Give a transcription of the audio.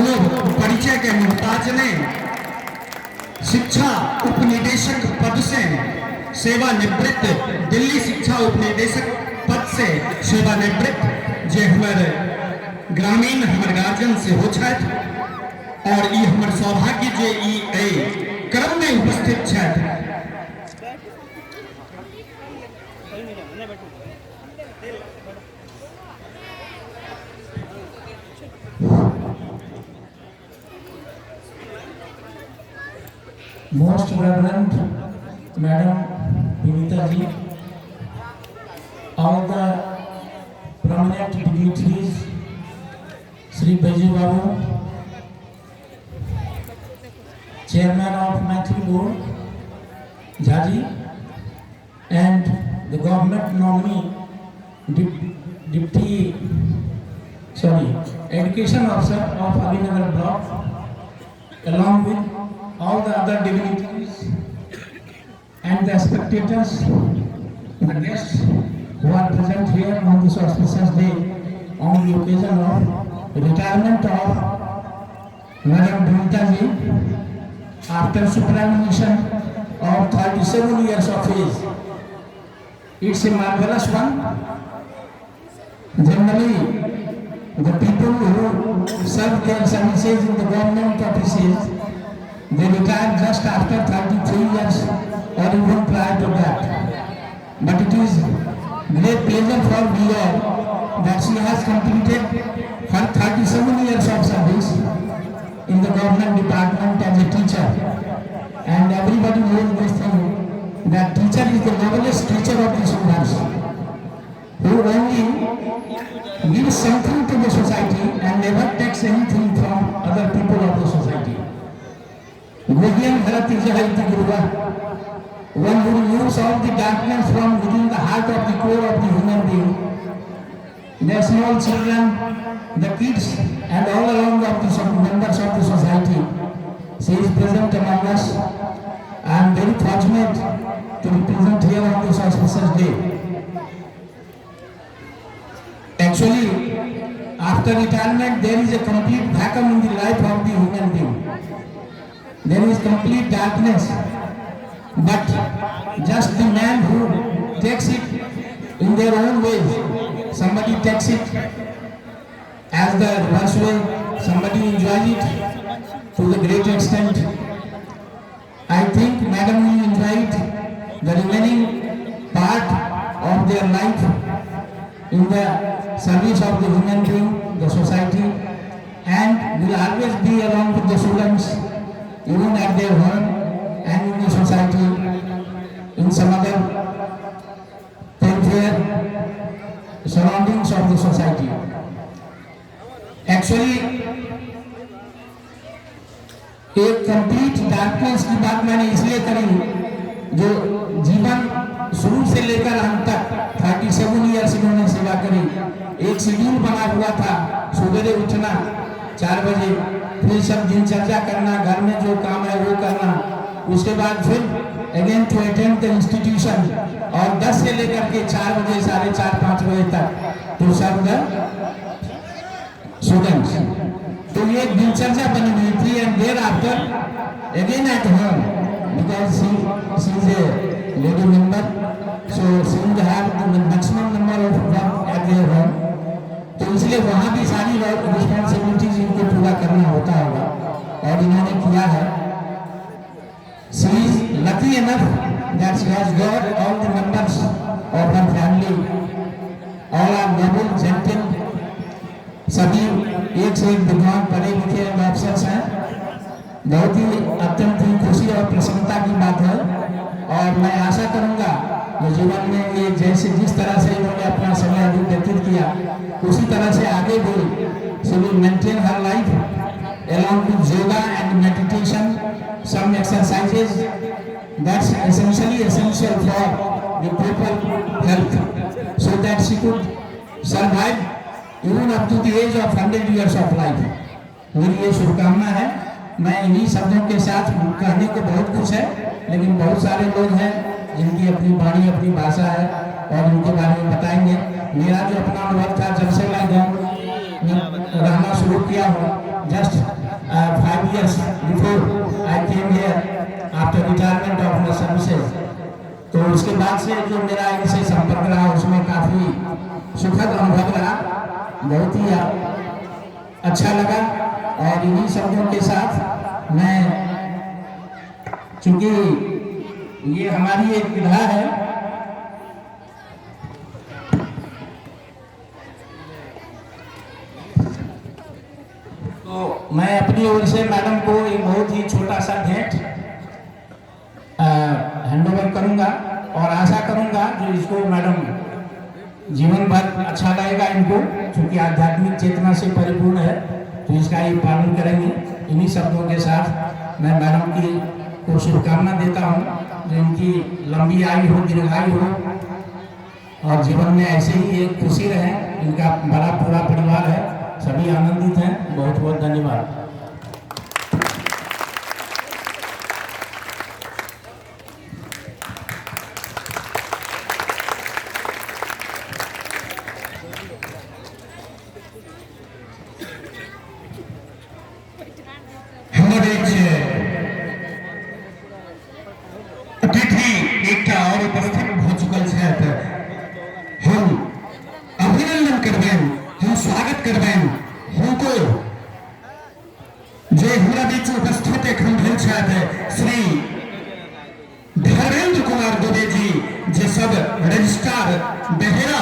दोनों परिचय के मोहताज ने शिक्षा उपनिदेशक पद से सेवानिवृत्त, दिल्ली शिक्षा उपनिदेशक पद से सेवानिवृत्त जे हमारे ग्रामीण हमर गार्जियन से हो छथि और ई हमर सौभाग्य जे ई क्रम में उपस्थित छथि। Most Reverend Madam Vinita ji, all the prominent dignitaries, Sri Baiju Babu, Chairman of Maithili Board, Jhaji, and the government nominee, Education Officer of Abhinagar Block, along with all the other dignitaries and the spectators, the guests who are present here on this auspicious day on the occasion of retirement of Madam Vinita ji after superannuation of 37 years of age. It's a marvelous one. Generally, the people who serve their services in the government offices, they retire just after 33 years or even prior to that. But it is great pleasure for me that she has completed her 37 years of service in the government department as a teacher. And everybody knows this thing, that teacher is the noblest teacher of the students, who only gives something to the society and never takes anything from other people of the society. Guardian Bharati Jahati Guruva, one who removes all the darkness from within the heart of the core of the human being. The small children, the kids, and all along of the members of the society. She is present among us. I am very fortunate to be present here on this auspicious day. Actually, after retirement, there is a complete vacuum in the life of the human being. There is complete darkness, but just the man who takes it in their own way. Somebody takes it as the reverse way, somebody enjoys it to the great extent. I think Madam will enjoy it, the remaining part of their life in the service of the human being, the society, and will always be along with the students, even at their home and in the society, in some other peripheral surroundings of the society. Actually, एक complete darkness की बात मैंने इसलिए करी, जो जीवन शुरू से लेकर अंत तक 37 ईयर्स इन्होंने सेवा करी। एक शेड्यूल बना हुआ था, सुबह उठना 4 बजे, फिर सब दिनचर्या करना, घर में जो काम है वो करना, उसके बाद फिर again to attend the institution, और 10 से लेकर के 4 बजे 4:30-5 बजे तक टू सर्व द स्टूडेंट्स। तो ये दिनचर्या बनी हुई थी। And thereafter again at home, because she is a lady member, so she will have the maximum number of work at their home. तो इसलिए वहाँ भी सारी रिस्पॉन्सिबिलिटीज इनको पूरा करना होता होगा, और इन्होंने किया है। She is lucky enough that she has got all the members of her family, all are noble gentle, सभी एक से एक विद्वान पढ़े लिखे ऑफिसर्स हैं। बहुत ही अत्यंत ही खुशी और प्रसन्नता की बात है, और मैं आशा करूंगा कि जीवन में ये जैसे जिस तरह से इन्होंने अपना समय व्यतीत किया, उसी तरह से आगे भी she will maintain her life along with yoga and meditation, some exercises that's essentially essential for the proper health, so that she could survive even up to the age of 100 years of life. मेरी ये शुभकामना है। मैं इन्हीं शब्दों के साथ कहने को बहुत खुश है, लेकिन बहुत सारे लोग हैं जिनकी अपनी वाणी अपनी भाषा है, और उनके बारे में बताएंगे। मेरा जो अपना अनुभव था, जब से मैं गाँव में रहना शुरू किया हूँ, just years before I came here after retirement of my services. तो उसके बाद से जो मेरा इनसे संपर्क रहा उसमें काफ़ी सुखद अनुभव रहा, बहुत ही अच्छा लगा। और इन्हीं शब्दों के साथ मैं, चूंकि ये हमारी एक विधा है, तो मैं अपनी ओर से मैडम को एक बहुत ही छोटा सा भेंट हैंड ओवर करूंगा और आशा करूंगा जो इसको मैडम जीवन भर अच्छा लगेगा इनको, क्योंकि आध्यात्मिक चेतना से परिपूर्ण है, तो इसका ये पालन करेंगे। इन्हीं शब्दों के साथ मैं मैडम की को शुभकामना देता हूँ, जो इनकी लंबी आयु हो, दीर्घायु हो और जीवन में ऐसे ही एक खुशी रहे। इनका बड़ा पूरा परिवार है, सभी आनंदित हैं। बहुत बहुत धन्यवाद। हमारे अतिथि एकटा और उपस्थित हो चुकल छथि। हम अभिनंदन करबेन, हम स्वागत करबेन हुनको जे हमरा बीच उपस्थित एखन भेल छथि श्री धर्मेंद्र कुमार दुबे जी, जे सब रजिस्ट्रार बेहेरा